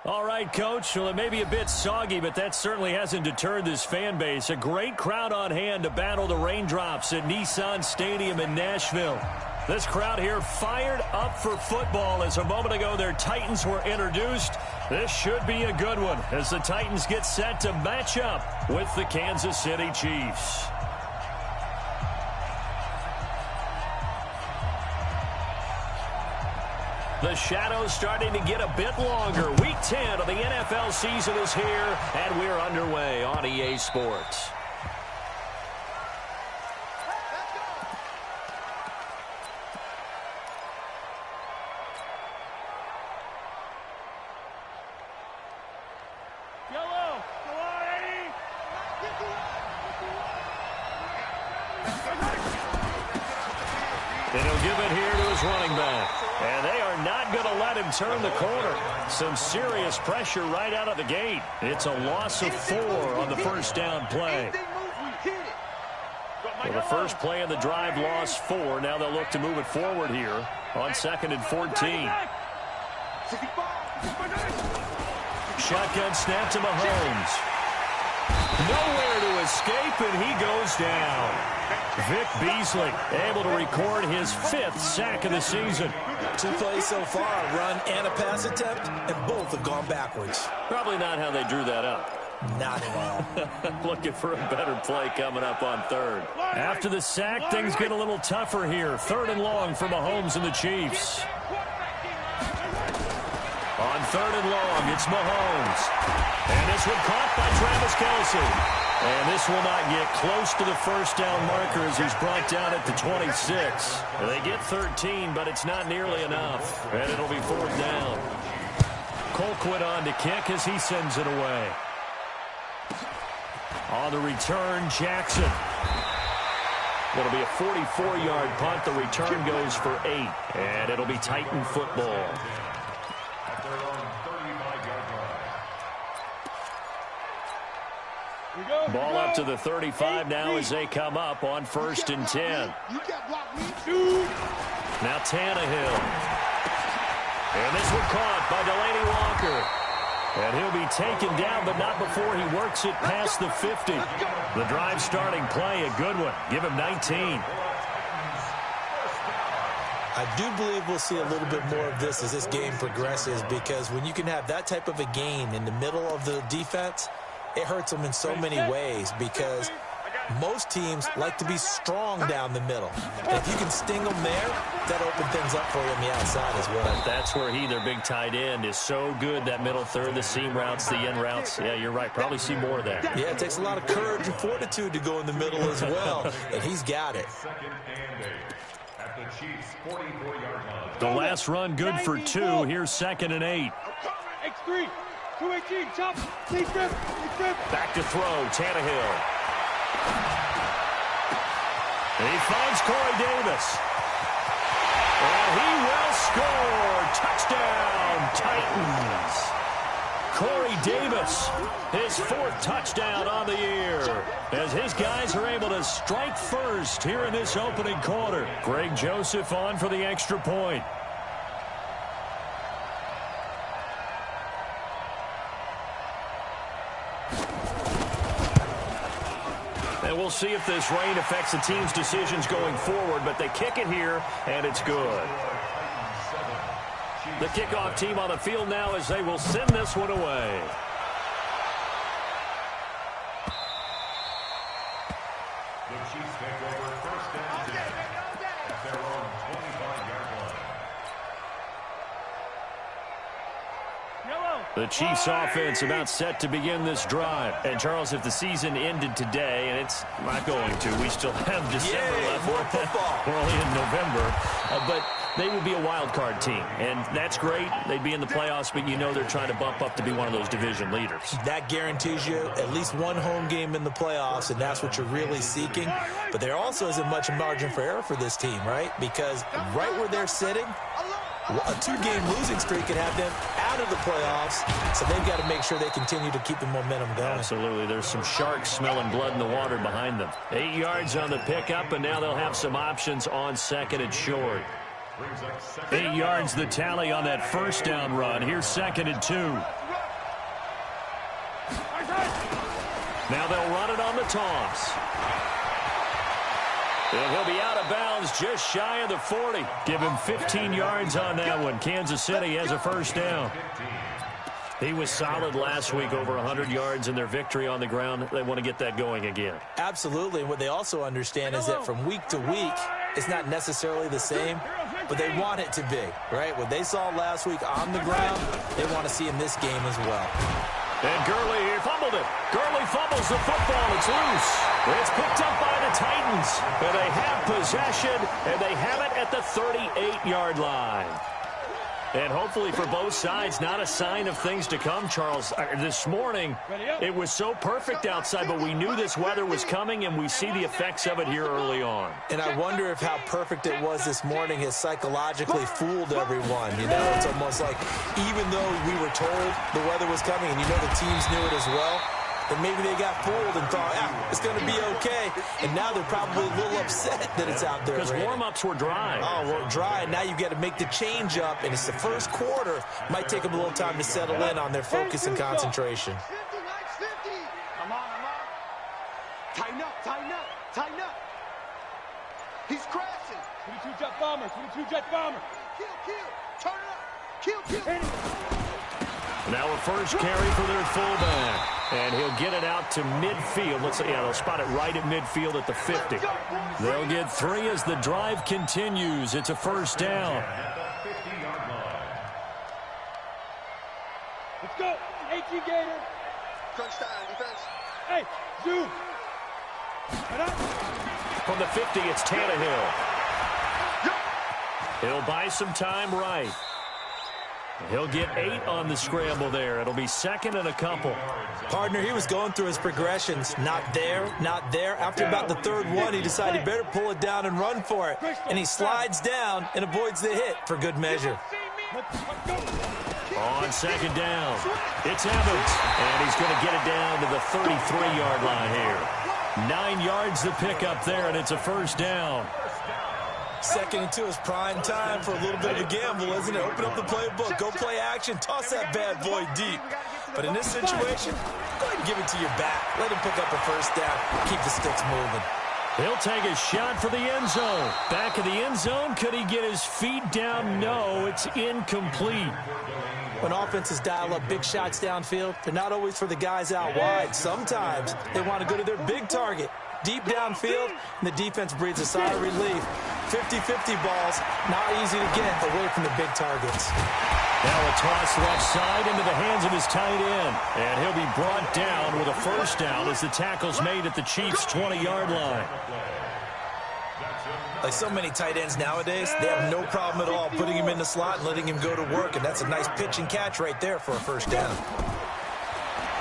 All right, Coach. Well, it may be a bit soggy, but that certainly hasn't deterred this fan base. A great crowd on hand to battle the raindrops at Nissan Stadium in Nashville. This crowd here fired up for football as a moment ago their Titans were introduced. This should be a good one as the Titans get set to match up with the Kansas City Chiefs. The shadow's starting to get a bit longer. Week 10 of the NFL season is here, and we're underway on EA Sports. And he'll give it here to his running back. And they are not going to let him turn the corner. Some serious pressure right out of the gate. It's a loss of 4 on the first down play. Well, the first play of the drive lost 4. Now they'll look to move it forward here on 2nd and 14. Shotgun snap to Mahomes. Nowhere to escape, and he goes down. Vic Beasley able to record his 5th sack of the season. 2 plays so far, a run and a pass attempt, and both have gone backwards. Probably not how they drew that up. Not at all. Looking for a better play coming up on 3rd. After the sack, things get a little tougher here. 3rd and long for Mahomes and the Chiefs. On 3rd and long, it's Mahomes. And this one caught by Travis Kelce. And this will not get close to the first down marker as he's brought down at the 26. They get 13, but it's not nearly enough. And it'll be 4th down. Colquitt on to kick as he sends it away. On the return, Jackson. It'll be a 44-yard punt. The return goes for 8. And it'll be Titan football. Ball up to the 35 now as they come up on 1st and 10. Now Tannehill. And this one caught by Delaney Walker. And he'll be taken down, but not before he works it past the 50. The drive starting play, a good one. Give him 19. I do believe we'll see a little bit more of this as this game progresses, because when you can have that type of a gain in the middle of the defense, it hurts them in so many ways, because most teams like to be strong down the middle. And if you can sting them there, that opens things up for you on the outside as well. But that's where their big tight end, is so good, that middle third, the seam routes, the in routes. Yeah, you're right. Probably see more of that. Yeah, it takes a lot of courage and fortitude to go in the middle as well, and he's got it. The last run good for 2. Here's 2nd and 8. X3. 218, chop, back to throw, Tannehill. And he finds Corey Davis. And he will score. Touchdown, Titans. Corey Davis, his 4th touchdown on the year, as his guys are able to strike first here in this opening quarter. Greg Joseph on for the extra point. We'll see if this rain affects the team's decisions going forward, but they kick it here, and it's good. The kickoff team on the field now as they will send this one away. The Chiefs take over 1st and 10 at their own 25-yard line. The Chiefs offense about set to begin this drive. And, Charles, if the season ended today, and it's not going to, we still have December left. More football. We're only in November. But they would be a wild card team, and that's great. They'd be in the playoffs, but you know they're trying to bump up to be one of those division leaders. That guarantees you at least one home game in the playoffs, and that's what you're really seeking. But there also isn't much margin for error for this team, right? Because right where they're sitting, a 2-game losing streak could have them out of the playoffs, so they've got to make sure they continue to keep the momentum going. Absolutely. There's some sharks smelling blood in the water behind them. 8 yards on the pickup, and now they'll have some options on 2nd and short. 8 yards the tally on that first down run. Here's 2nd and 2. Now they'll run it on the toss. And he'll be out of bounds just shy of the 40. Give him 15 yards on that one. Kansas City has a first down. He was solid last week, over 100 yards in their victory on the ground. They want to get that going again. Absolutely. What they also understand is that from week to week, it's not necessarily the same, but they want it to be, right? What they saw last week on the ground, they want to see in this game as well. And Gurley here fumbled it. Gurley fumbles the football. It's loose. It's picked up by the Titans. And they have possession, and they have it at the 38-yard line. And hopefully for both sides, not a sign of things to come, Charles. This morning, it was so perfect outside, but we knew this weather was coming, and we see the effects of it here early on. And I wonder if how perfect it was this morning has psychologically fooled everyone. You know, it's almost like even though we were told the weather was coming, and you know the teams knew it as well, and maybe they got fooled and thought, it's going to be okay. And now they're probably a little upset that it's out there. Because warm-ups were dry. Oh, well, dry. And now you got to make the change up, and it's the first quarter. Might take them a little time to settle in on their focus and concentration. 50, likes 50. Come on. Tighten up. He's crashing. 22-jet bomber. Kill. Turn it up. Kill. Now a first carry for their fullback. And he'll get it out to midfield. They'll spot it right at midfield at the 50. They'll get 3 as the drive continues. It's a first down. Let's go. 18 Gator. Crunch time, defense. Hey, zoom. From the 50, it's Tannehill. He'll buy some time right. He'll get 8 on the scramble there. It'll be second and a couple. Partner, he was going through his progressions. Not there. After about the third one, he decided he better pull it down and run for it. And he slides down and avoids the hit for good measure. On second down, it's Evans. And he's going to get it down to the 33-yard line here. 9 yards to pick up there, and it's a first down. Second and 2 is prime time for a little bit of a gamble, isn't it? Open up the playbook, go play action, toss that bad boy deep. But in this situation, go ahead and give it to your back. Let him pick up a first down, keep the sticks moving. He'll take a shot for the end zone. Back of the end zone, could he get his feet down? No, it's incomplete. When offenses dial up big shots downfield, they're not always for the guys out wide. Sometimes they want to go to their big target. Deep downfield, and the defense breathes a sigh of relief. 50-50 balls, not easy to get away from the big targets. Now a toss left side into the hands of his tight end. And he'll be brought down with a first down as the tackle's made at the Chiefs' 20-yard line. Like so many tight ends nowadays, they have no problem at all putting him in the slot and letting him go to work. And that's a nice pitch and catch right there for a first down.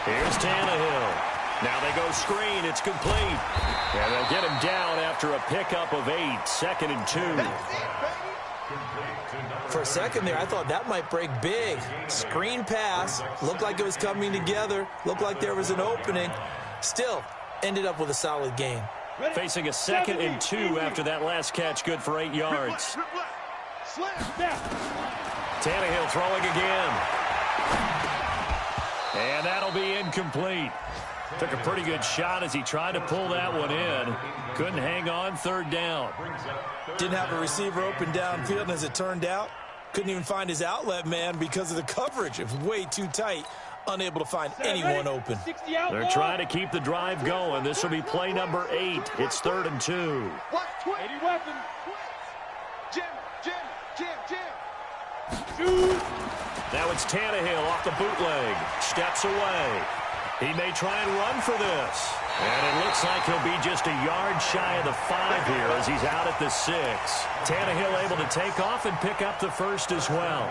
Here's Tannehill. Now they go screen. It's complete. And they'll get him down after a pickup of 8. Second and 2. For a second there, I thought that might break big. Screen pass. Looked like it was coming together. Looked like there was an opening. Still, ended up with a solid gain. Facing a second and 2 after that last catch. Good for 8 yards. Tannehill throwing again. And that'll be incomplete. Took a pretty good shot as he tried to pull that one in. Couldn't hang on, third down. Didn't have a receiver open downfield, and as it turned out, couldn't even find his outlet man because of the coverage. It was way too tight. Unable to find anyone open. They're trying to keep the drive going. This will be play number 8. It's 3rd and 2. 80 weapons. Jim. Now it's Tannehill off the bootleg. Steps away. He may try and run for this. And it looks like he'll be just a yard shy of the 5 here as he's out at the 6. Tannehill able to take off and pick up the first as well.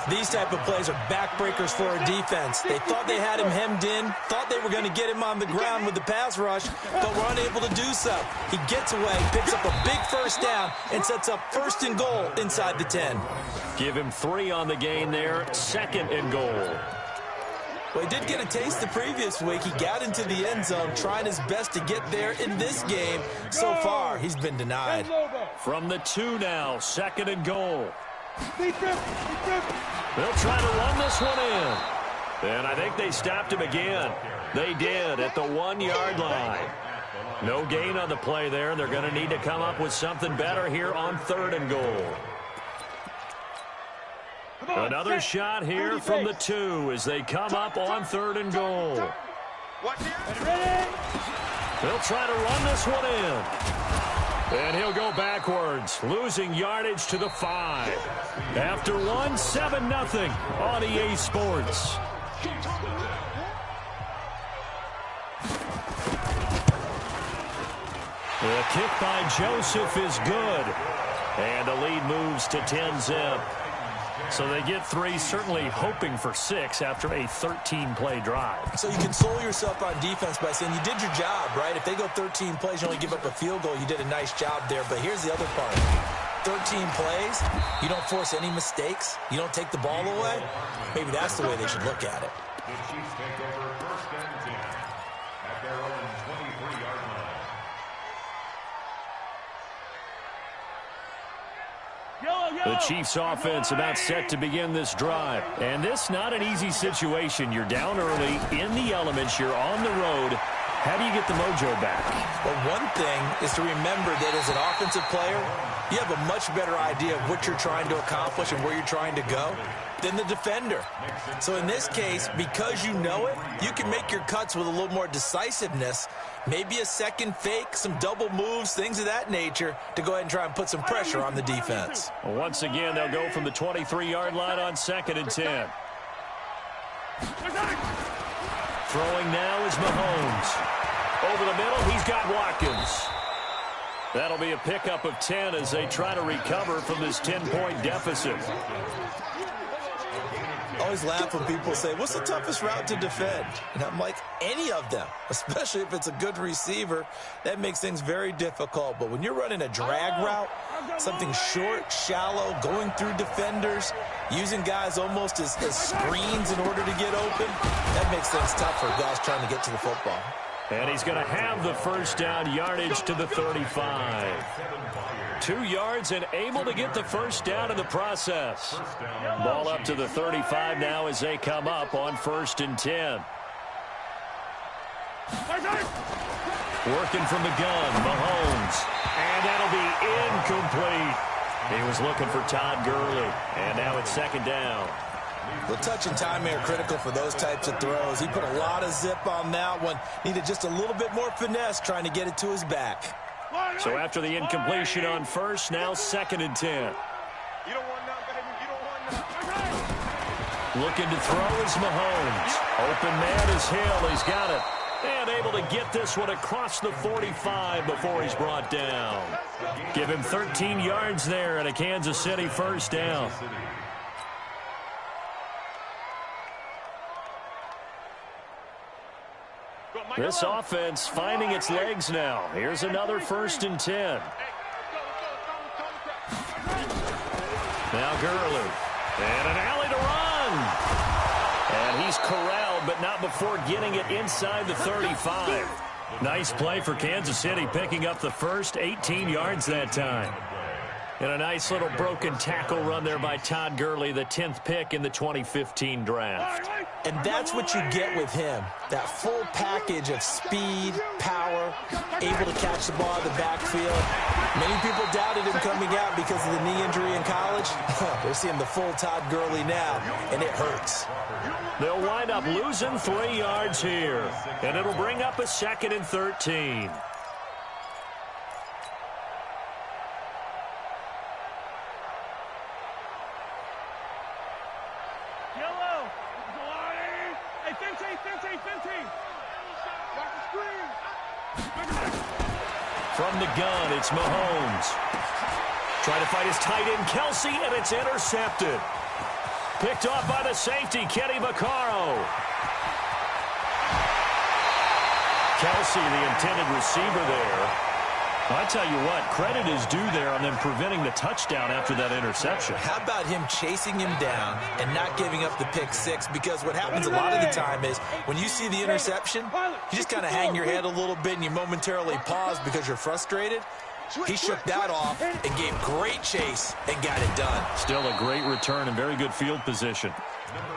These type of plays are backbreakers for a defense. They thought they had him hemmed in, thought they were going to get him on the ground with the pass rush, but were unable to do so. He gets away, picks up a big first down, and sets up 1st and goal inside the 10. Give him 3 on the gain there, 2nd and goal. Well, he did get a taste the previous week. He got into the end zone, trying his best to get there in this game. So far, he's been denied. From the 2 now, 2nd and goal. They'll They'll try to run this one in. And I think they stopped him again. They did at the 1-yard line. No gain on the play there. They're going to need to come up with something better here on 3rd and goal. Another shot here from the 2 as they come up on 3rd and goal. They'll try to run this one in. And he'll go backwards, losing yardage to the 5. After 1, 7-0 on EA Sports. The kick by Joseph is good. And the lead moves to 10-zip. So they get 3, certainly hoping for 6 after a 13-play drive. So you console yourself on defense by saying you did your job, right? If they go 13 plays, you only give up a field goal, you did a nice job there. But here's the other part. 13 plays, you don't force any mistakes, you don't take the ball away. Maybe that's the way they should look at it. The Chiefs take over 1st and 10 at their own 23-yard line. The Chiefs offense about set to begin this drive. And this not an easy situation. You're down early, in the elements, you're on the road. How do you get the mojo back? Well, one thing is to remember that as an offensive player, you have a much better idea of what you're trying to accomplish and where you're trying to go than the defender. So in this case, because you know it, you can make your cuts with a little more decisiveness, maybe a second fake, some double moves, things of that nature, to go ahead and try and put some pressure on the defense. Well, once again, they'll go from the 23-yard line on 2nd and 10. Throwing now is Mahomes. Over the middle, he's got Watkins. That'll be a pickup of 10 as they try to recover from this 10-point deficit. I always laugh when people say, what's the toughest route to defend? And I'm like, any of them, especially if it's a good receiver. That makes things very difficult. But when you're running a drag route, something short, shallow, going through defenders, using guys almost as screens in order to get open, that makes things tough for guys trying to get to the football. And he's going to have the first down yardage to the 35. 2 yards and able to get the first down in the process. Ball up to the 35 now as they come up on 1st and 10. Working from the gun, Mahomes. And that'll be incomplete. He was looking for Todd Gurley. And now it's 2nd down. The touch and timing are critical for those types of throws. He put a lot of zip on that one. Needed just a little bit more finesse trying to get it to his back. So after the incompletion on 1st, now 2nd and 10. You don't want none, baby. You don't want none. Looking to throw is Mahomes. Open man is Hill. He's got it. And able to get this one across the 45 before he's brought down. Give him 13 yards there and a Kansas City first down. This offense finding its legs now. Here's another 1st and 10. Now Gurley. And an alley to run. And he's corralled, but not before getting it inside the 35. Nice play for Kansas City, picking up the first 18 yards that time. And a nice little broken tackle run there by Todd Gurley, the 10th pick in the 2015 draft. And that's what you get with him, that full package of speed, power, able to catch the ball in the backfield. Many people doubted him coming out because of the knee injury in college. They're seeing the full Todd Gurley now, and it hurts. They'll wind up losing 3 yards here, and it'll bring up a 2nd and 13. From the gun, it's Mahomes. Trying to fight his tight end, Kelsey, and it's intercepted. Picked off by the safety, Kenny Vaccaro. Kelsey, the intended receiver there. I tell you what, credit is due there on them preventing the touchdown after that interception. How about him chasing him down and not giving up the pick six? Because what happens a lot of the time is when you see the interception, you just kind of hang your head a little bit and you momentarily pause because you're frustrated. He shook that off and gave great chase and got it done. Still a great return and very good field position.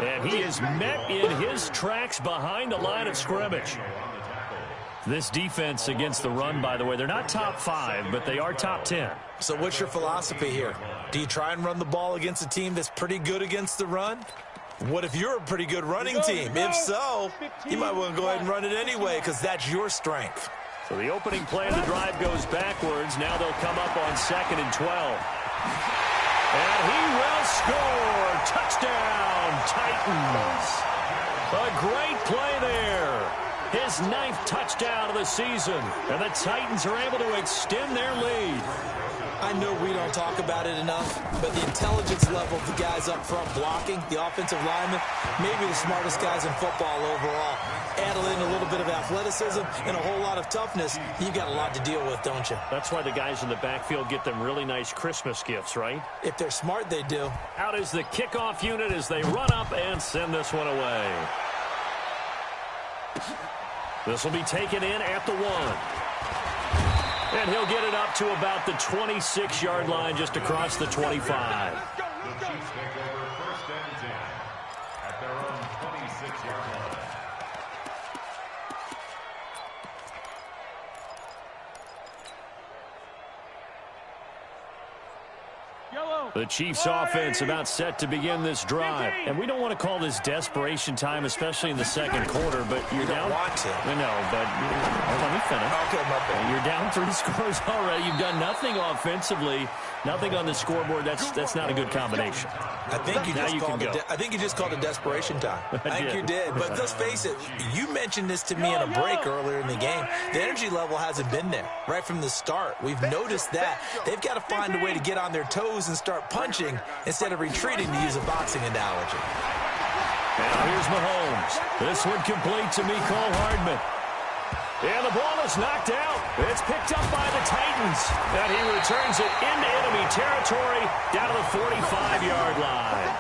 And he is met in his tracks behind the line of scrimmage. This defense against the run, by the way, they're not top 5, but they are top 10. So what's your philosophy here? Do you try and run the ball against a team that's pretty good against the run? What if you're a pretty good running team? If so, you might want to go ahead and run it anyway because that's your strength. So the opening play of the drive goes backwards. Now they'll come up on 2nd and 12. And he will score. Touchdown, Titans. A great play there. His 9th touchdown of the season. And the Titans are able to extend their lead. I know we don't talk about it enough, but the intelligence level of the guys up front blocking, the offensive linemen, maybe the smartest guys in football overall. Add in a little bit of athleticism and a whole lot of toughness, you've got a lot to deal with, don't you? That's why the guys in the backfield get them really nice Christmas gifts, right? If they're smart, they do. Out is the kickoff unit as they run up and send this one away. This will be taken in at the 1. And he'll get it up to about the 26-yard line, just across the 25. The Chiefs take over 1st and 10 at their own 26-yard line. The Chiefs offense about set to begin this drive. And we don't want to call this desperation time, especially in the second quarter, but you're down. You don't want to. I know, but let me finish. Okay, my bad. You're down 3 scores already. You've done nothing offensively, nothing on the scoreboard. That's not a good combination. I think you just called it desperation time. I think you did. But let's face it, you mentioned this to me in a break earlier in the game. The energy level hasn't been there right from the start. We've noticed that. They've got to find a way to get on their toes and start punching instead of retreating, to use a boxing analogy. Now here's Mahomes. This one complete to Mecole Hardman. And the ball is knocked out. It's picked up by the Titans. And he returns it into enemy territory down to the 45-yard line.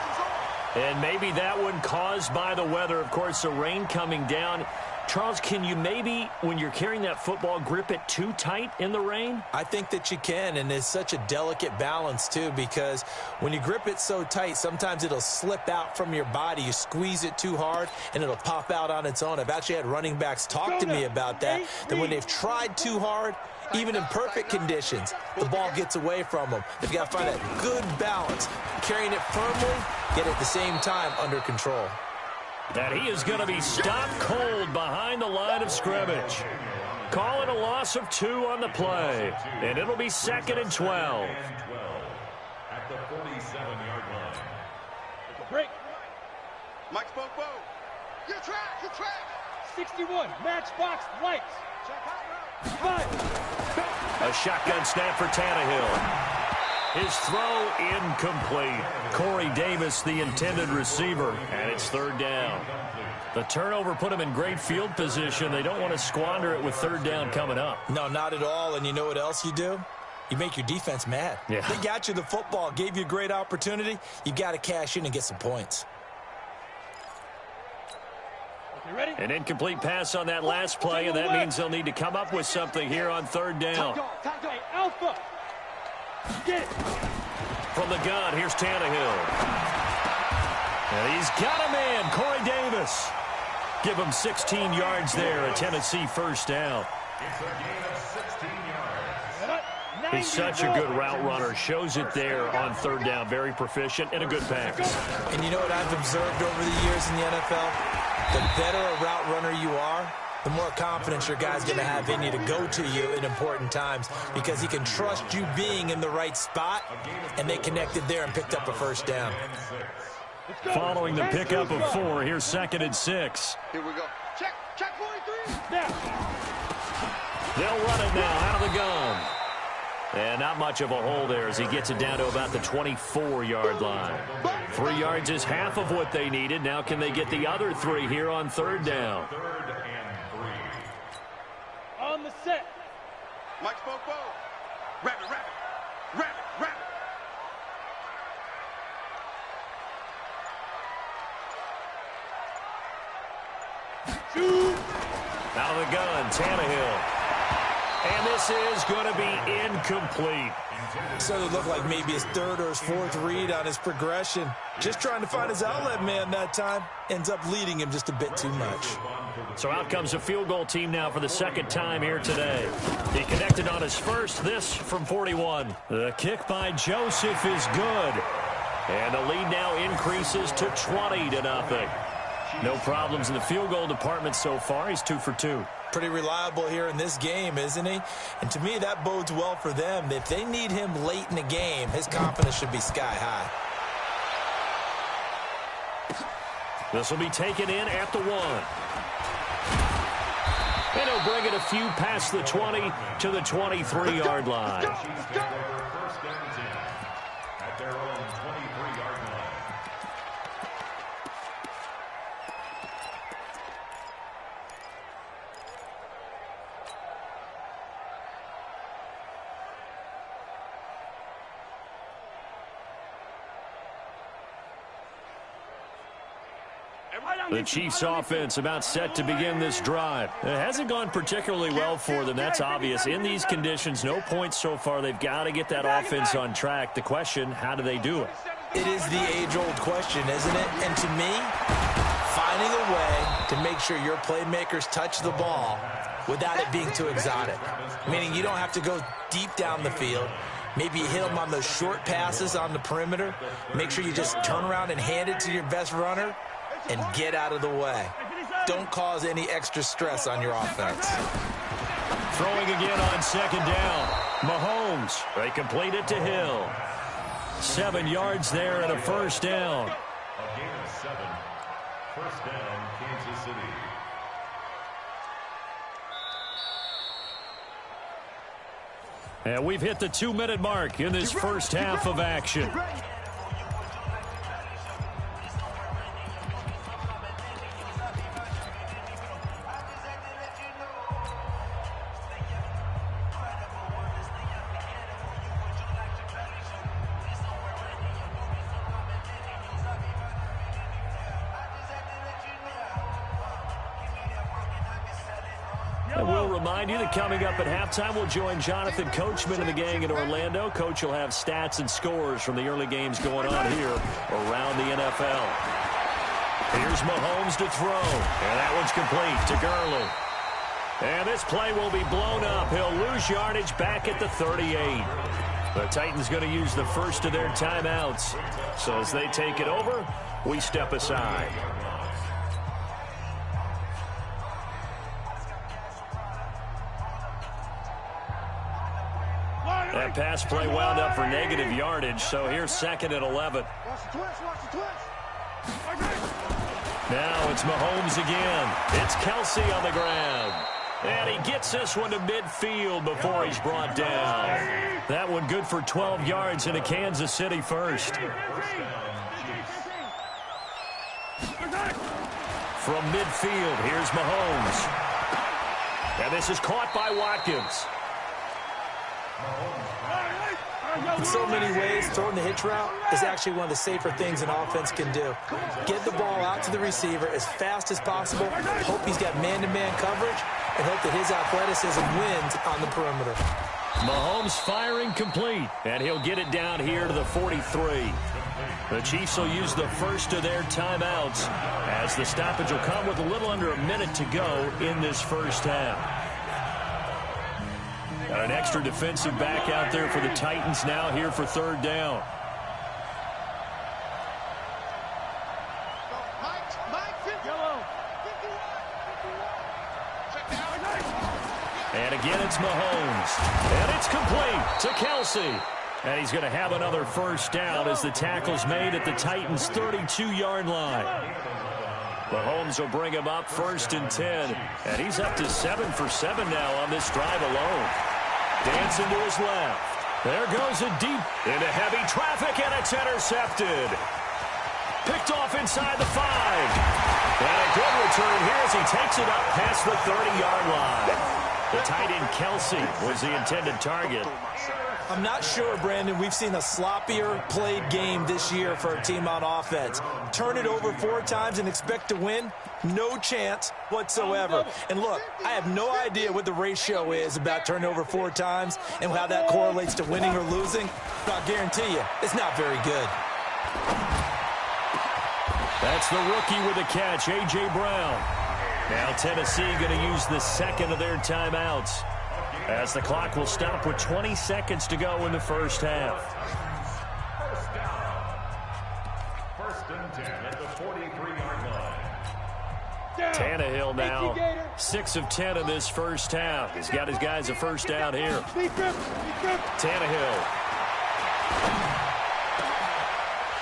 And maybe that one caused by the weather. Of course, the rain coming down. Charles, can you maybe, when you're carrying that football, grip it too tight in the rain? I think that you can, and it's such a delicate balance, too, because when you grip it so tight, sometimes it'll slip out from your body. You squeeze it too hard, and it'll pop out on its own. I've actually had running backs talk to me about that when they've tried too hard, even in perfect conditions, the ball gets away from them. They've got to find that good balance, carrying it firmly, yet at the same time under control. And he is going to be stopped cold behind the line of scrimmage. Call it a loss of 2 on the play. And it'll be 2nd and 12. At the 47-yard line. Break. Mike Bobo. Your track. 61, matchbox lights. Check out. 5. A shotgun snap for Tannehill. His throw incomplete. Corey Davis, the intended receiver, and it's 3rd down. The turnover put him in great field position. They don't want to squander it with 3rd down coming up. No, not at all. And you know what else you do? You make your defense mad. Yeah. They got you the football, gave you a great opportunity. You got to cash in and get some points. Okay, ready? An incomplete pass on that last play, and that means they'll need to come up with something here on 3rd down. Hey, Alpha. Get it. From the gun, here's Tannehill. And he's got a man, Corey Davis. Give him 16 yards there, a Tennessee 1st down. It's a gain of 16 yards. He's such a good route runner. Shows it there on 3rd down. Very proficient and a good pass. And you know what I've observed over the years in the NFL? The better a route runner you are, the more confidence your guy's going to have in you to go to you in important times because he can trust you being in the right spot, and they connected there and picked up a 1st down. Following the pickup of 4, here's 2nd and 6. Here we go. Check 43. Now. They'll run it now out of the gun. And not much of a hole there as he gets it down to about the 24-yard line. 3 yards is half of what they needed. Now can they get the other 3 here on 3rd down? 3rd and 3. On the set. Mike Bobo. Rabbit. Shoot. Out of the gun, Tannehill. And this is going to be incomplete. So it looked like maybe his third or his fourth read on his progression. Just trying to find his outlet man that time. Ends up leading him just a bit too much. So out comes a field goal team now for the second time here today. He connected on his first, this from 41. The kick by Joseph is good. And the lead now increases to 20-0. No problems in the field goal department so far. He's 2 for 2. Pretty reliable here in this game, isn't he? And to me, that bodes well for them. If they need him late in the game, his confidence should be sky high. This will be taken in at the 1. And he'll bring it a few past the 20 to the 23-yard line. At their own 23-yard line. The Chiefs offense about set to begin this drive. It hasn't gone particularly well for them. That's obvious. In these conditions, no points so far. They've got to get that offense on track. The question, how do they do it? It is the age-old question, isn't it? And to me, finding a way to make sure your playmakers touch the ball without it being too exotic. Meaning you don't have to go deep down the field. Maybe you hit them on those short passes on the perimeter. Make sure you just turn around and hand it to your best runner and get out of the way. Don't cause any extra stress on your offense. Throwing again on second down. Mahomes. They complete it to Hill. 7 yards there and a first down. A gain of 7. First down, Kansas City. And we've hit the 2-minute mark in this first half of action. And we'll remind you that coming up at halftime, we'll join Jonathan Coachman and the gang in Orlando. Coach will have stats and scores from the early games going on here around the NFL. Here's Mahomes to throw, and that one's complete to Gurley. And this play will be blown up. He'll lose yardage back at the 38. The Titans going to use the first of their timeouts. So as they take it over, we step aside. That pass play wound up for negative yardage, so here's second and 11. Now it's Mahomes again. It's Kelsey on the ground. And he gets this one to midfield before he's brought down. That one good for 12 yards in a Kansas City first. From midfield, here's Mahomes. And this is caught by Watkins. In so many ways, throwing the hitch route is actually one of the safer things an offense can do. Get the ball out to the receiver as fast as possible, hope he's got man-to-man coverage, and hope that his athleticism wins on the perimeter. Mahomes firing complete, and he'll get it down here to the 43. The Chiefs will use the first of their timeouts as the stoppage will come with a little under a minute to go in this first half. Got an extra defensive back out there for the Titans now here for third down. And again, it's Mahomes. And it's complete to Kelsey. And he's going to have another first down as the tackle's made at the Titans' 32-yard line. Mahomes will bring him up first and 10. And he's up to 7 for 7 now on this drive alone. Dancing to his left. There goes it deep into heavy traffic, and it's intercepted. Picked off inside the 5. And a good return here as he takes it up past the 30-yard line. The tight end Kelsey was the intended target. I'm not sure, Brandon, we've seen a sloppier played game this year for a team on offense. Turn it over 4 times and expect to win? No chance whatsoever. And look, I have no idea what the ratio is about turning over 4 times and how that correlates to winning or losing, but I'll guarantee you, it's not very good. That's the rookie with the catch, A.J. Brown. Now Tennessee going to use the second of their timeouts, as the clock will stop with 20 seconds to go in the first half. First down. First and 10 at the 43-yard line. Tannehill now 6 of 10 in this first half. He's got his guys a first down here. Tannehill.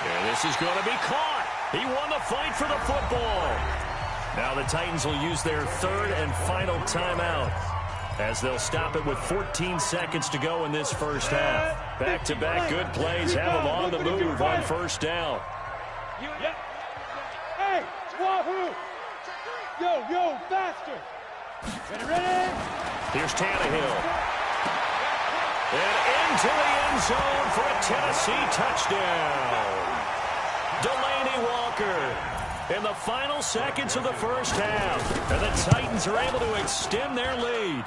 And this is going to be caught. He won the fight for the football. Now the Titans will use their third and final timeout, as they'll stop it with 14 seconds to go in this first half. Back-to-back good plays have them on the move on first down. Hey, Wahoo! Yo, faster! Ready? Here's Tannehill. And into the end zone for a Tennessee touchdown. Delaney Walker in the final seconds of the first half. And the Titans are able to extend their lead.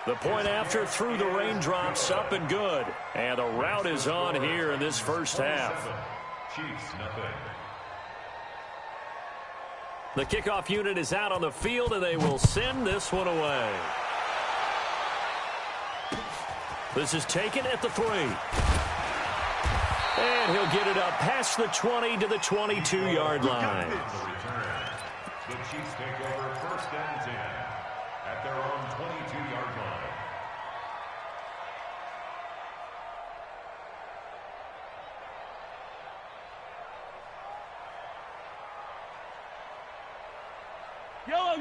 The point after through the raindrops, up and good. And the route is on here in this first half. Chiefs, nothing. The kickoff unit is out on the field, and they will send this one away. This is taken at the 3. And he'll get it up past the 20 to the 22-yard line. The Chiefs take over first and 10 at their own 22-yard line.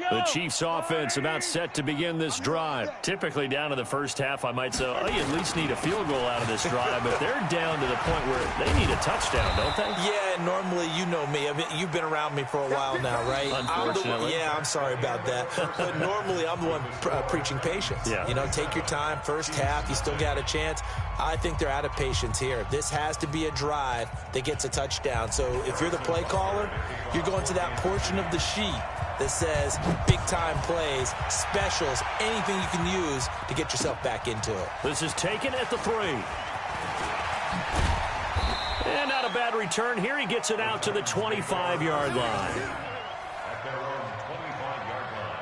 The Chiefs offense about set to begin this drive. Typically down to the first half, I might say, oh, you at least need a field goal out of this drive, but they're down to the point where they need a touchdown, don't they? Yeah, normally, you know me. I mean, you've been around me for a while now, right? Unfortunately. I'm sorry about that. But normally, I'm the one preaching patience. Yeah. You know, take your time. First half, you still got a chance. I think they're out of patience here. This has to be a drive that gets a touchdown. So if you're the play caller, you're going to that portion of the sheet that says big-time plays, specials, anything you can use to get yourself back into it. This is taken at the 3. And not a bad return here. He gets it out to the 25-yard line. At their own 25-yard line.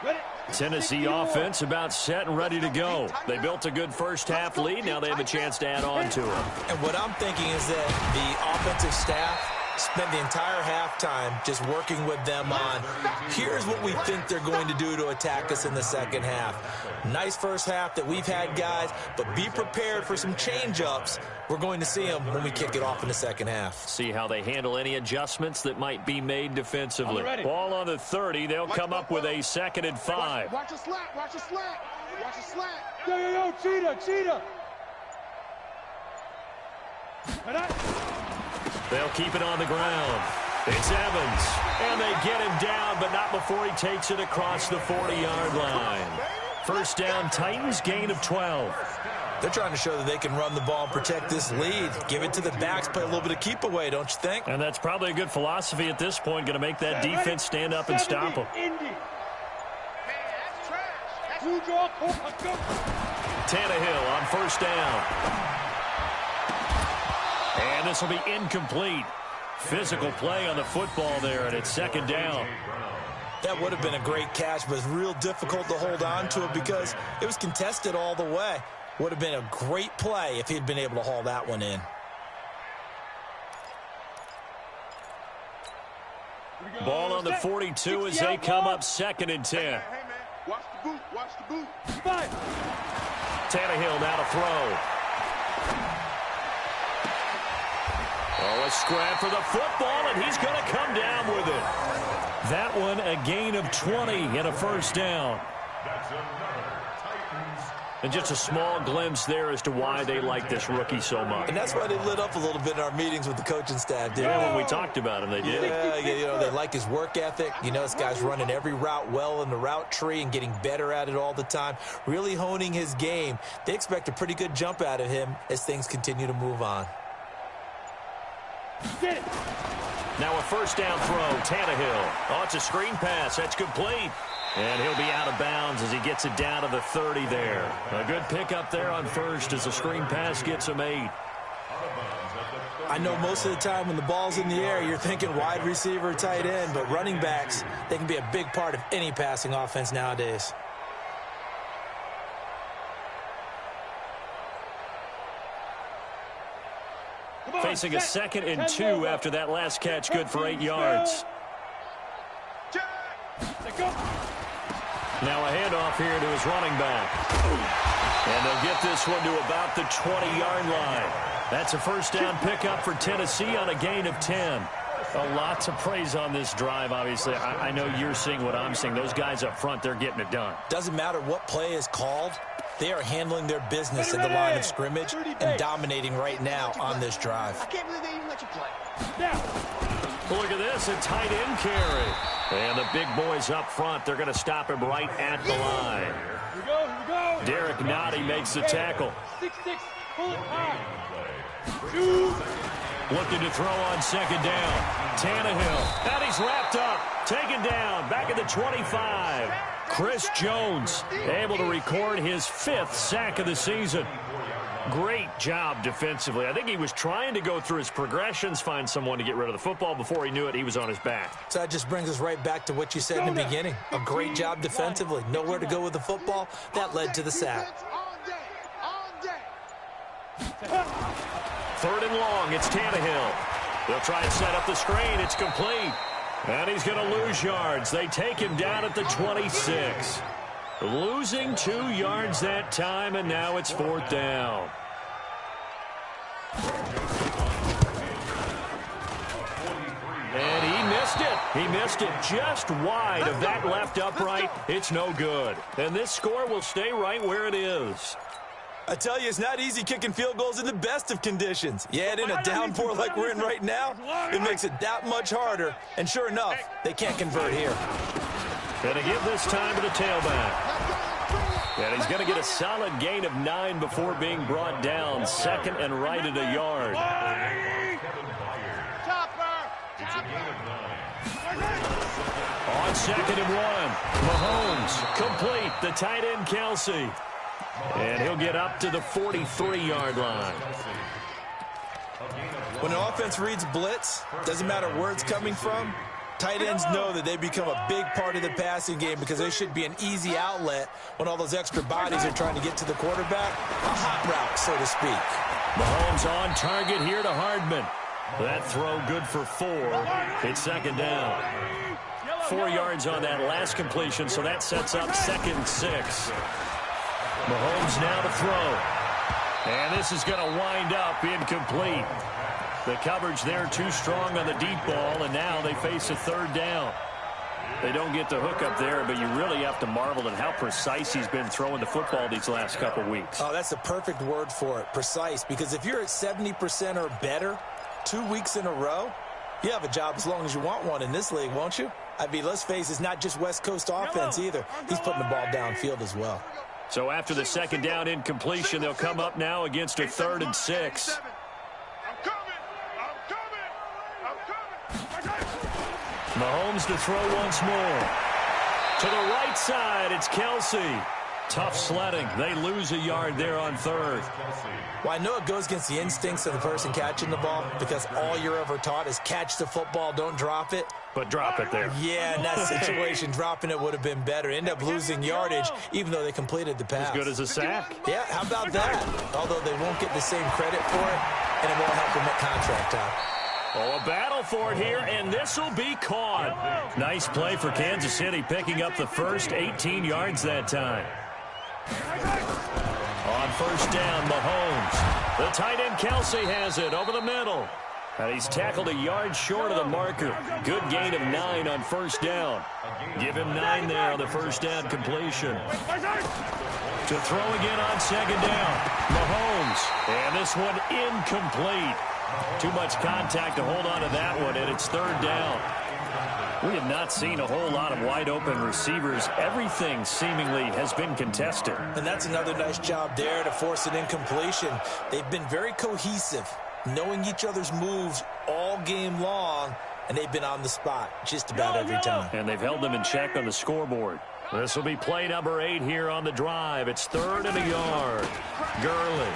Ready? Tennessee offense about set and ready to go. They built a good first half lead. Now they have a chance to add on to it. And what I'm thinking is that the offensive staff spent the entire halftime just working with them on, here's what we think they're going to do to attack us in the second half. Nice first half that we've had, guys, but be prepared for some change-ups. We're going to see them when we kick it off in the second half. See how they handle any adjustments that might be made defensively. Ball on the 30. They'll come up with a 2nd and 5. Watch a slat. Watch a slat. Watch a slat. Yo, cheetah. They'll keep it on the ground. It's Evans. And they get him down, but not before he takes it across the 40-yard line. First down, Titans, gain of 12. They're trying to show that they can run the ball and protect this lead. Give it to the backs, play a little bit of keep away, don't you think? And that's probably a good philosophy at this point, going to make that defense stand up and stop them. Tannehill on first down. And this will be incomplete. Physical play on the football there, and it's 2nd down. That would have been a great catch, but it's real difficult to hold on to it because it was contested all the way. Would have been a great play if he'd been able to haul that one in. Ball on the 42 as they come up 2nd and 10. Hey, man. Watch the boot. Watch the boot. Tannehill now to throw. Oh, a scrap for the football, and he's going to come down with it. That one, a gain of 20 and a first down. That's another Titans And just a small glimpse there as to why they like this rookie so much. And that's why they lit up a little bit in our meetings with the coaching staff. Yeah, when we talked about him, they did. Yeah, you know, they like his work ethic. You know, this guy's running every route well in the route tree and getting better at it all the time, really honing his game. They expect a pretty good jump out of him as things continue to move on. Get it. Now a first down throw, Tannehill. Oh, it's a screen pass. That's complete. And he'll be out of bounds as he gets it down to the 30 there. A good pickup there on first as the screen pass gets him 8. I know most of the time when the ball's in the air, you're thinking wide receiver, tight end, but running backs, they can be a big part of any passing offense nowadays. Facing a 2nd and 2 after that last catch, good for 8 yards. Now a handoff here to his running back. And they'll get this one to about the 20-yard line. That's a first down pickup for Tennessee on a gain of 10. A lot to praise on this drive, obviously. I know you're seeing what I'm seeing. Those guys up front, they're getting it done. Doesn't matter what play is called. They are handling their business at the line of scrimmage and dominating right now on this drive. I can't believe they even let you play. Now. Look at this, a tight end carry. And the big boys up front, they're going to stop him right at the line. Here we go, here we go. Derek Nottie makes the tackle. 6-6, pull it high. Shoot. Looking to throw on second down. Tannehill. And he's wrapped up. Taken down. Back at the 25. Chris Jones able to record his 5th sack of the season. Great job defensively. I think he was trying to go through his progressions, find someone to get rid of the football. Before he knew it, he was on his back. So that just brings us right back to what you said in the beginning. A great job defensively. Nowhere to go with the football. That led to the sack. Third and long, it's Tannehill. They'll try and set up the screen. It's complete. And he's going to lose yards. They take him down at the 26. Losing 2 yards that time, and now it's 4th down. And he missed it. He missed it just wide of that left upright. It's no good. And this score will stay right where it is. I tell you, it's not easy kicking field goals in the best of conditions. You add in a downpour like we're in right now, it makes it that much harder. And sure enough, they can't convert here. Going to give this time to the tailback. And he's going to get a solid gain of 9 before being brought down. 2nd and right at a yard. On 2nd and 1, Mahomes complete. The tight end, Kelsey. And he'll get up to the 43-yard line. When an offense reads blitz, doesn't matter where it's coming from, tight ends know that they become a big part of the passing game because they should be an easy outlet when all those extra bodies are trying to get to the quarterback. A hot route, so to speak. Mahomes on target here to Hardman. That throw good for 4. It's 2nd down. 4 yards on that last completion, so that sets up 2nd and 6. Mahomes now to throw. And this is going to wind up incomplete. The coverage there too strong on the deep ball, and now they face a 3rd down. They don't get the hook up there, but you really have to marvel at how precise he's been throwing the football these last couple weeks. Oh, that's the perfect word for it, precise, because if you're at 70% or better 2 weeks in a row, you have a job as long as you want one in this league, won't you? I mean, let's face it, it's not just West Coast offense either. He's putting the ball downfield as well. So after the 2nd down incompletion, they'll come up now against a 3rd and 6. Mahomes to throw once more. To the right side, it's Kelsey. Tough sledding. They lose a yard there on 3rd. Well, I know it goes against the instincts of the person catching the ball because all you're ever taught is catch the football, don't drop it. But drop it there. Yeah, in that situation, dropping it would have been better. End up losing yardage, even though they completed the pass. As good as a sack. Yeah, how about that? Although they won't get the same credit for it, and it won't help them at contract time. Oh, a battle for it here, and this will be caught. Nice play for Kansas City, picking up the first 18 yards that time. On 1st down, Mahomes. The tight end, Kelsey, has it over the middle. And he's tackled a yard short of the marker. Good gain of 9 on 1st down. Give him 9 there on the 1st down completion. To throw again on second down. Mahomes. And this one incomplete. Too much contact to hold on to that one, and it's third down. We have not seen a whole lot of wide-open receivers. Everything seemingly has been contested. And that's another nice job there to force an incompletion. They've been very cohesive, knowing each other's moves all game long, and they've been on the spot just about every time. And they've held them in check on the scoreboard. This will be play number 8 here on the drive. It's 3rd and a yard. Gurley.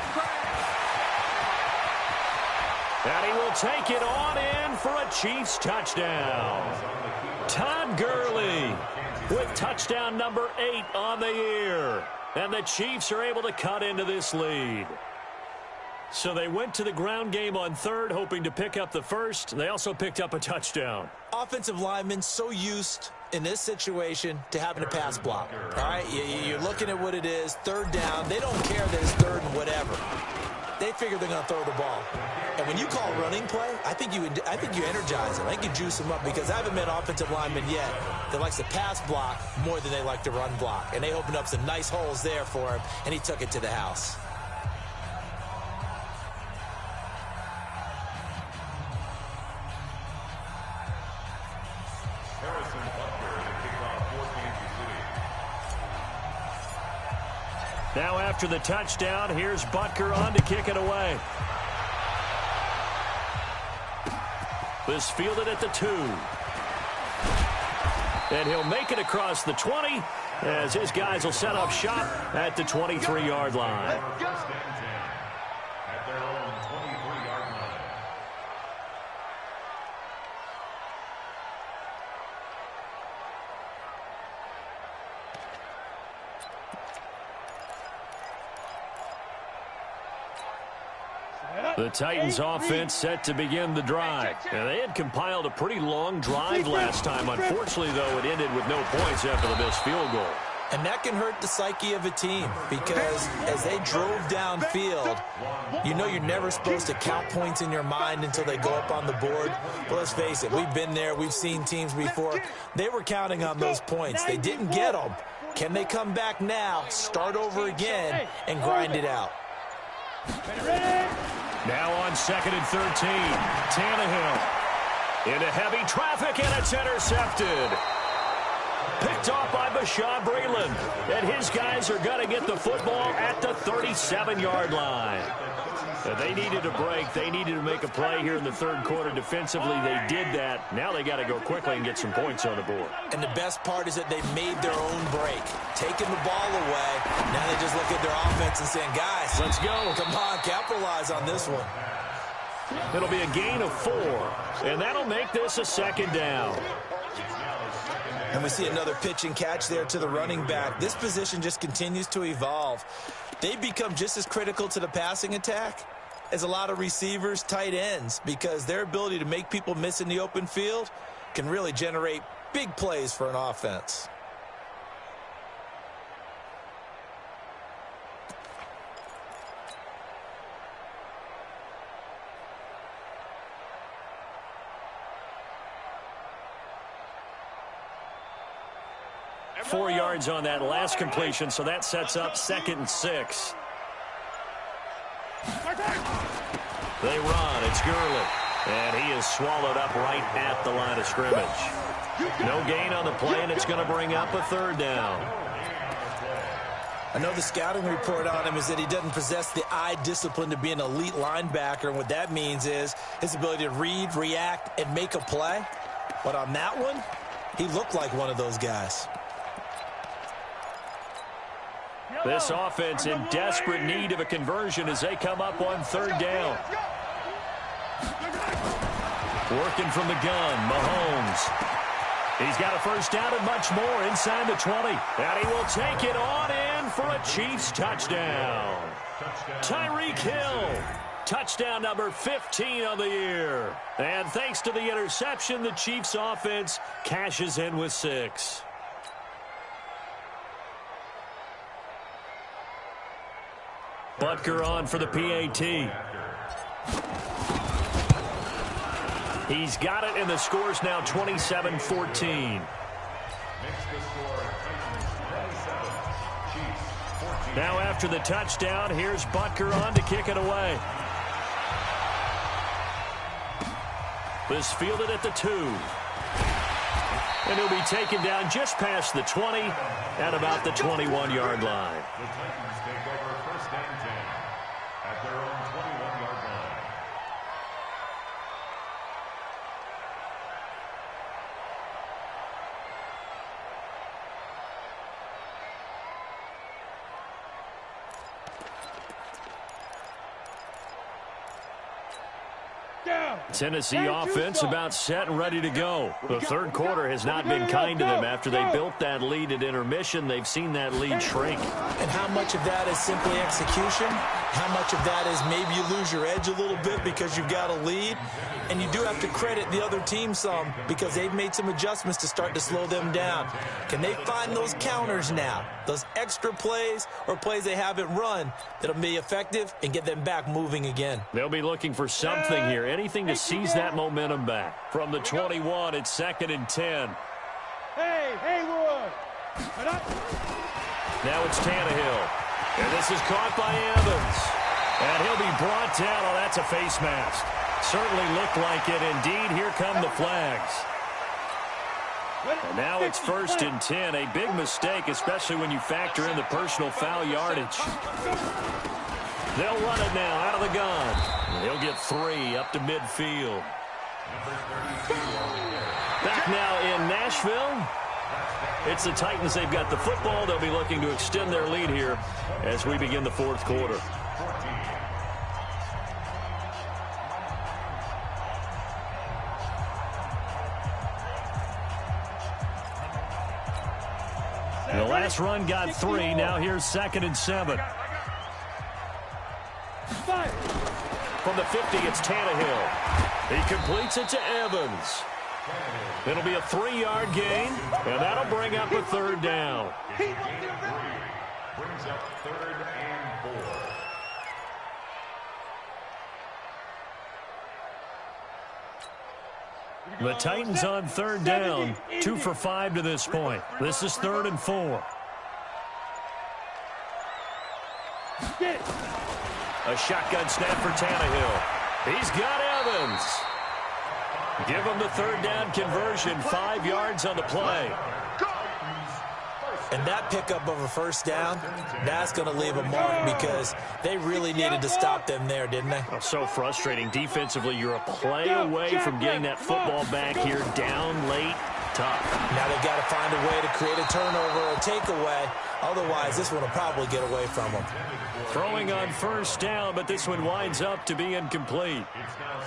And he will take it on in for a Chiefs touchdown. Todd Gurley with touchdown number 8 on the year. And the Chiefs are able to cut into this lead. So they went to the ground game on 3rd, hoping to pick up the first. They also picked up a touchdown. Offensive linemen so used in this situation to having a pass block. All right, you're looking at what it is, 3rd down. They don't care that it's 3rd and whatever. They figure they're going to throw the ball. And when you call running play, I think you energize them. I think you juice them up, because I haven't met an offensive lineman yet that likes to pass block more than they like to run block. And they opened up some nice holes there for him, and he took it to the house. Now after the touchdown, here's Butker on to kick it away. This fielded at the 2. And he'll make it across the 20 as his guys will set up shop at the 23-yard line. At their own 23-yard line. The Titans offense set to begin the drive. And they had compiled a pretty long drive last time. Unfortunately, though, it ended with no points after the missed field goal. And that can hurt the psyche of a team, because as they drove downfield, you know you're never supposed to count points in your mind until they go up on the board. But let's face it, we've been there. We've seen teams before. They were counting on those points. They didn't get them. Can they come back now, start over again, and grind it out? Now on 2nd and 13, Tannehill into heavy traffic, and it's intercepted. Picked off by Bashaud Breeland, and his guys are going to get the football at the 37-yard line. They needed a break. They needed to make a play here in the 3rd quarter defensively. They did that. Now they got to go quickly and get some points on the board. And the best part is that they made their own break, taking the ball away. Now they just look at their offense and saying, guys, let's go. Come on, capitalize on this one. It'll be a gain of 4, and that'll make this a 2nd down. And we see another pitch and catch there to the running back. This position just continues to evolve. They become just as critical to the passing attack as a lot of receivers, tight ends, because their ability to make people miss in the open field can really generate big plays for an offense. Four yards on that last completion, so that sets up 2nd and 6. They run. It's Gurley. And he is swallowed up right at the line of scrimmage. No gain on the play, and it's going to bring up a 3rd down. I know the scouting report on him is that he doesn't possess the eye discipline to be an elite linebacker. And what that means is his ability to read, react, and make a play. But on that one, he looked like one of those guys. This offense in desperate need of a conversion as they come up on 3rd down. Working from the gun, Mahomes. He's got a first down and much more inside the 20. And he will take it on in for a Chiefs touchdown. Tyreek Hill. Touchdown number 15 on the year. And thanks to the interception, the Chiefs offense cashes in with 6. Butker on for the PAT. He's got it, and the score's now 27-14. Makes the score Titans 27, Chiefs 14. Now after the touchdown, here's Butker on to kick it away. This fielded at the 2. And he'll be taken down just past the 20 at about the 21-yard line. The Titans take over first and 10 at their own 21-yard line. Tennessee offense about set and ready to go. The third quarter has not been kind to them. After they built that lead at intermission, they've seen that lead shrink. And how much of that is simply execution? How much of that is maybe you lose your edge a little bit because you've got a lead? And you do have to credit the other team some because they've made some adjustments to start to slow them down. Can they find those counters now? Those extra plays or plays they haven't run that'll be effective and get them back moving again? They'll be looking for something here. Anything to seize that momentum back. From the 21, it's 2nd and 10. Hey, Hayward! Now it's Tannehill. And this is caught by Evans. And he'll be brought down. Oh, that's a face mask. Certainly looked like it. Indeed, here come the flags. And now it's 1st and 10. A big mistake, especially when you factor in the personal foul yardage. They'll run it now out of the gun. And he'll get 3 up to midfield. Back now in Nashville. It's the Titans. They've got the football. They'll be looking to extend their lead here as we begin the fourth quarter. The last run got 3. Now here's 2nd and 7. From the 50, it's Tannehill. He completes it to Evans. It'll be a 3-yard gain, and that'll bring up a 3rd down. Brings up 3rd and 4. The Titans on 3rd down, 2 for 5 to this point. This is 3rd and 4. A shotgun snap for Tannehill. He's got Evans. Give him the 3rd down conversion, 5 yards on the play. And that pickup of a 1st down, that's going to leave a mark because they really needed to stop them there, didn't they? Oh, so frustrating. Defensively, you're a play away from getting that football back here, down late, tough. Now they've got to find a way to create a turnover or a takeaway. Otherwise, this one will probably get away from them. Throwing on 1st down, but this one winds up to be incomplete.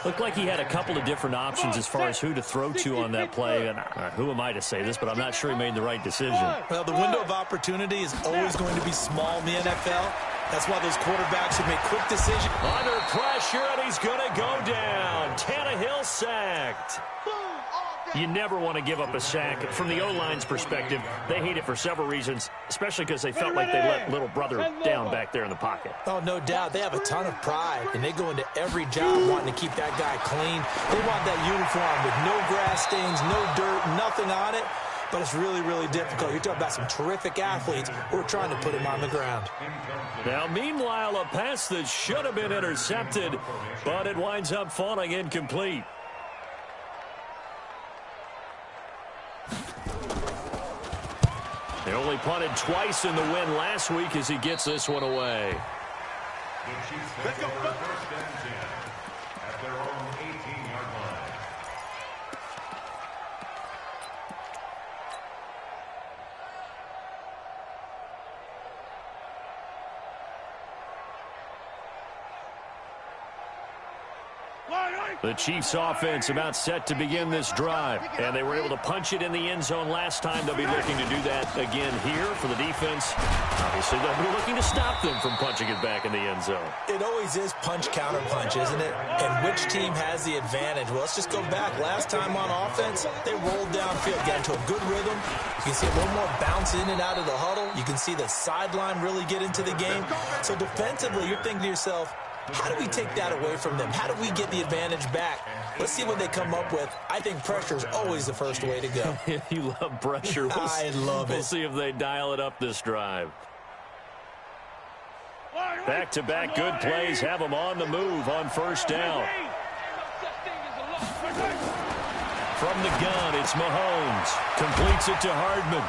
Looked like he had a couple of different options as far as who to throw to on that play. And who am I to say this, but I'm not sure he made the right decision. Well, the window of opportunity is always going to be small in the NFL. That's why those quarterbacks should make quick decisions. Under pressure, and he's going to go down. Tannehill sacked. You never want to give up a sack. From the O-line's perspective, they hate it for several reasons, especially because they felt like they let little brother down back there in the pocket. Oh, no doubt. They have a ton of pride, and they go into every job wanting to keep that guy clean. They want that uniform with no grass stains, no dirt, nothing on it. But it's really, really difficult. You're talking about some terrific athletes who are trying to put him on the ground. Now, meanwhile, a pass that should have been intercepted, but it winds up falling incomplete. They only punted twice in the win last week as he gets this one away. The Chiefs take over 1st and 10 at their own 18-yard line. The Chiefs offense about set to begin this drive, and they were able to punch it in the end zone last time. They'll be looking to do that again here for the defense. Obviously, they'll be looking to stop them from punching it back in the end zone. It always is punch, counter punch, isn't it? And which team has the advantage? Well, let's just go back. Last time on offense, they rolled downfield, got into a good rhythm. You can see a little more bounce in and out of the huddle. You can see the sideline really get into the game. So defensively, you're thinking to yourself, how do we take that away from them? How do we get the advantage back? Let's see what they come up with. I think pressure is always the first way to go. You love pressure. I love it. We'll see if they dial it up this drive. Back-to-back good plays have them on the move on first down. From the gun, it's Mahomes. Completes it to Hardman.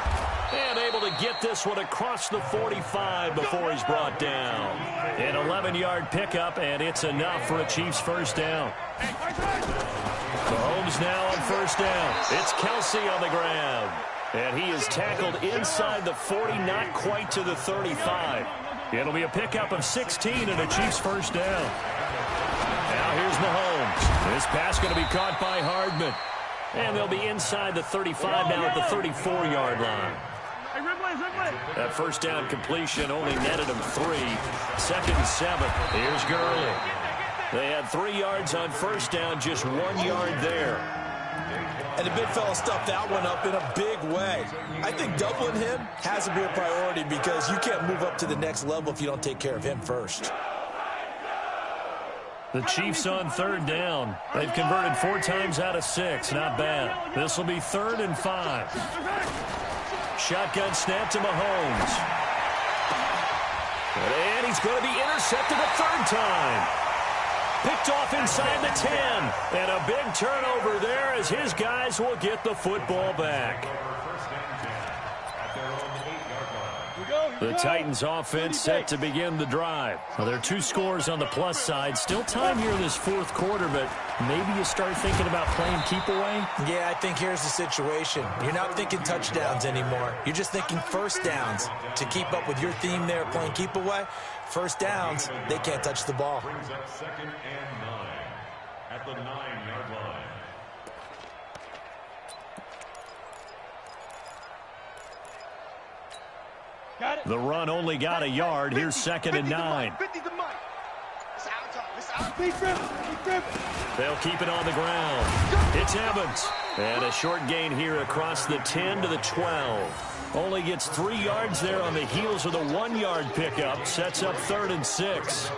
And able to get this one across the 45 before he's brought down. An 11-yard pickup, and it's enough for a Chiefs first down. Mahomes now on first down. It's Kelsey on the ground. And he is tackled inside the 40, not quite to the 35. It'll be a pickup of 16 and a Chiefs first down. Now here's Mahomes. This pass going to be caught by Hardman. And they'll be inside the 35 now at the 34-yard line. That first down completion only netted him 3. 2nd and 7. Here's Gurley. They had 3 yards on first down, just 1 yard there. And the big fella stuffed that one up in a big way. I think doubling him has to be a priority because you can't move up to the next level if you don't take care of him first. The Chiefs on third down. They've converted 4 times out of 6. Not bad. This will be 3rd and 5. Shotgun snap to Mahomes. And he's going to be intercepted a 3rd time. Picked off inside the 10. And a big turnover there as his guys will get the football back. The Titans offense set to begin the drive. Well, there are 2 scores on the plus side. Still time here in this 4th quarter, but maybe you start thinking about playing keep away? Yeah, I think here's the situation. You're not thinking touchdowns anymore. You're just thinking first downs. To keep up with your theme there, playing keep away, first downs, they can't touch the ball. Brings up 2nd and 9 at the 9-yard line. The run only got a yard. Here's 2nd and 9. They'll keep it on the ground. It's Evans. And a short gain here across the 10 to the 12. Only gets 3 yards there on the heels of the 1-yard pickup. Sets up 3rd and 6.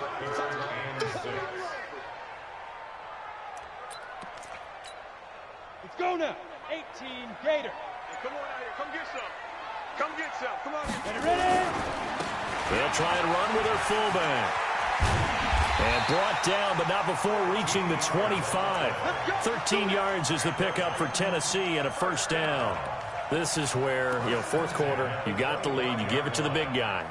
Let's go now. 18, Gator. Hey, come on out here. Come get some. Come get some. Come on. Get ready. They'll try and run with their fullback. And brought down, but not before reaching the 25. 13 yards is the pickup for Tennessee and a first down. This is where, 4th quarter, you got the lead, you give it to the big guy.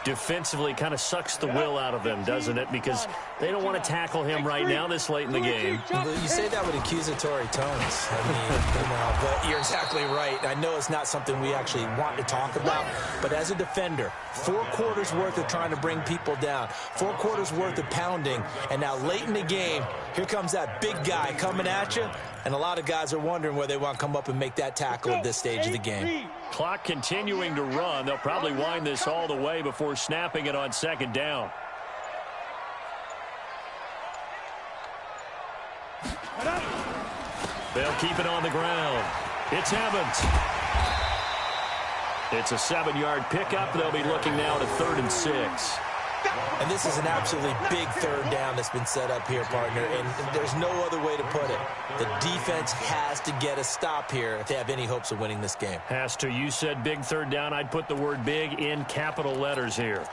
Defensively kind of sucks the will out of them, doesn't it? Because they don't want to tackle him right now this late in the game. Well, you say that with accusatory tones. I mean, but you're exactly right. I know it's not something we actually want to talk about, but as a defender, 4 quarters worth of trying to bring people down, 4 quarters worth of pounding, and now late in the game, here comes that big guy coming at you, and a lot of guys are wondering where they want to come up and make that tackle at this stage of the game. Clock continuing to run. They'll probably wind this all the way before snapping it on 2nd down. They'll keep it on the ground. It's Evans. It's a 7-yard pickup. They'll be looking now at 3rd and 6. And this is an absolutely big 3rd down that's been set up here, partner, and there's no other way to put it. The defense has to get a stop here if they have any hopes of winning this game. Has to. You said big 3rd down. I'd put the word big in capital letters here.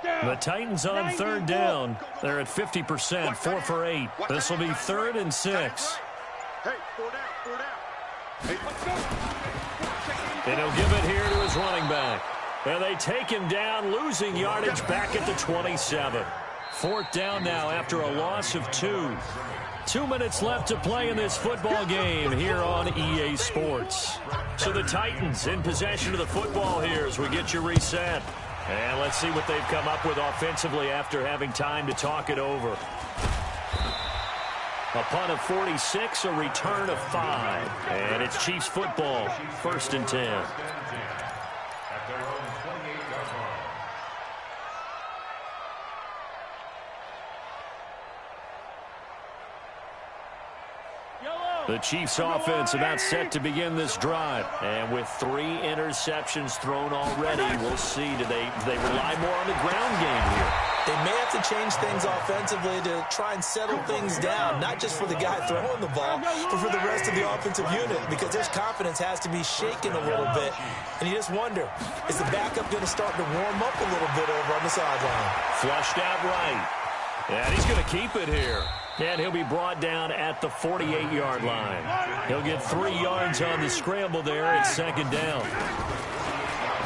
The Titans on 3rd down. They're at 50%, 4 for 8. This will be 3rd and 6. Hey, 4 down, 4 down. Hey, let's go. And he'll give it here to his running back. And they take him down, losing yardage back at the 27. 4th down now after a loss of 2. 2 minutes left to play in this football game here on EA Sports. So the Titans in possession of the football here as we get you reset. And let's see what they've come up with offensively after having time to talk it over. A punt of 46, a return of 5. And it's Chiefs football, 1st and 10. At their own 28-yard line. The Chiefs offense about set to begin this drive. And with 3 interceptions thrown already, we'll see. Do they rely more on the ground game here? They may have to change things offensively to try and settle things down, not just for the guy throwing the ball, but for the rest of the offensive unit, because his confidence has to be shaken a little bit. And you just wonder, is the backup going to start to warm up a little bit over on the sideline? Flushed out right. And he's going to keep it here. And he'll be brought down at the 48-yard line. He'll get 3 yards on the scramble there at second down.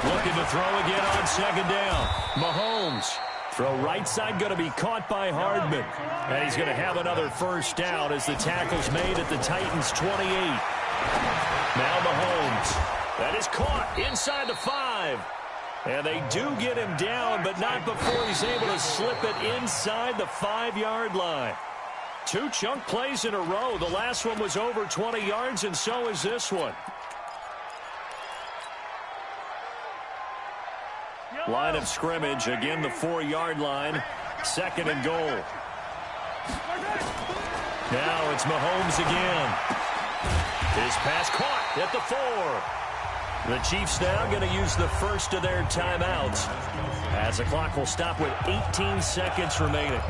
Looking to throw again on second down. Mahomes. Throw right side going to be caught by Hardman. And he's going to have another first down as the tackle's made at the Titans' 28. Now Mahomes. That is caught inside the 5. And they do get him down, but not before he's able to slip it inside the 5-yard line. 2 chunk plays in a row. The last one was over 20 yards, and so is this one. Line of scrimmage, again the 4-yard line. Second and goal. Now it's Mahomes again. His pass caught at the 4. The Chiefs now going to use the first of their timeouts, as the clock will stop with 18 seconds remaining.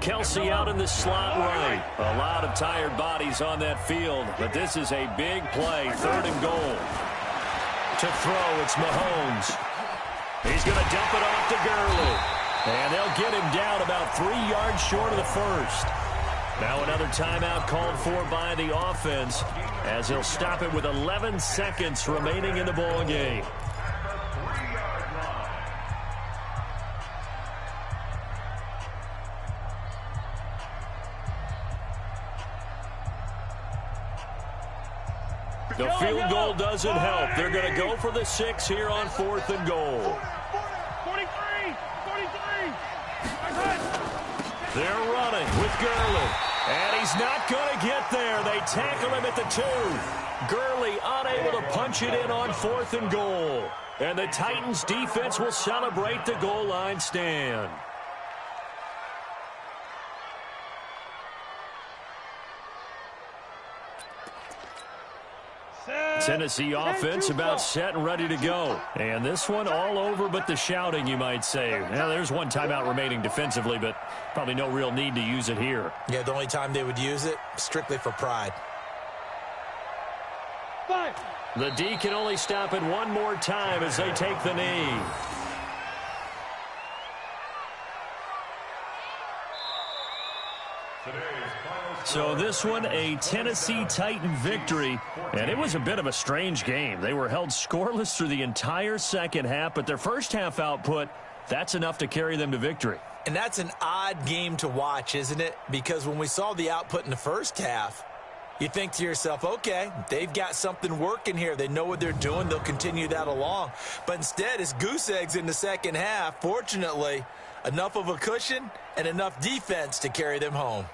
Kelsey out in the slot right. A lot of tired bodies on that field, but this is a big play. Third and goal. To throw, it's Mahomes. He's going to dump it off to Gurley. And they'll get him down about 3 yards short of the first. Now another timeout called for by the offense, as he'll stop it with 11 seconds remaining in the ball game. The field goal doesn't help. They're going to go for the 6 here on 4th and goal. 43! They're running with Gurley. And he's not going to get there. They tackle him at the 2. Gurley unable to punch it in on 4th and goal. And the Titans defense will celebrate the goal line stand. Tennessee offense about set and ready to go. And this one all over but the shouting, you might say. Now, there's one timeout remaining defensively, but probably no real need to use it here. Yeah, the only time they would use it, strictly for pride. 5. The D can only stop it one more time as they take the knee. So this one, a Tennessee Titan victory, and it was a bit of a strange game. They were held scoreless through the entire second half, but their first half output, that's enough to carry them to victory. And that's an odd game to watch, isn't it? Because when we saw the output in the first half, you think to yourself, okay, they've got something working here. They know what they're doing. They'll continue that along. But instead, it's goose eggs in the second half. Fortunately, enough of a cushion and enough defense to carry them home.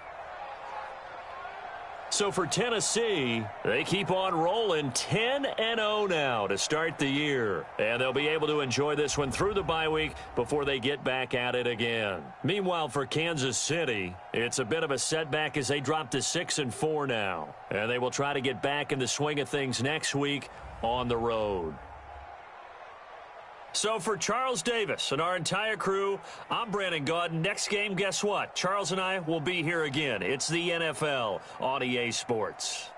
So for Tennessee, they keep on rolling 10-0 now to start the year. And they'll be able to enjoy this one through the bye week before they get back at it again. Meanwhile, for Kansas City, it's a bit of a setback as they drop to 6-4 now. And they will try to get back in the swing of things next week on the road. So for Charles Davis and our entire crew, I'm Brandon Gaudin. Next game, guess what? Charles and I will be here again. It's the NFL on EA Sports.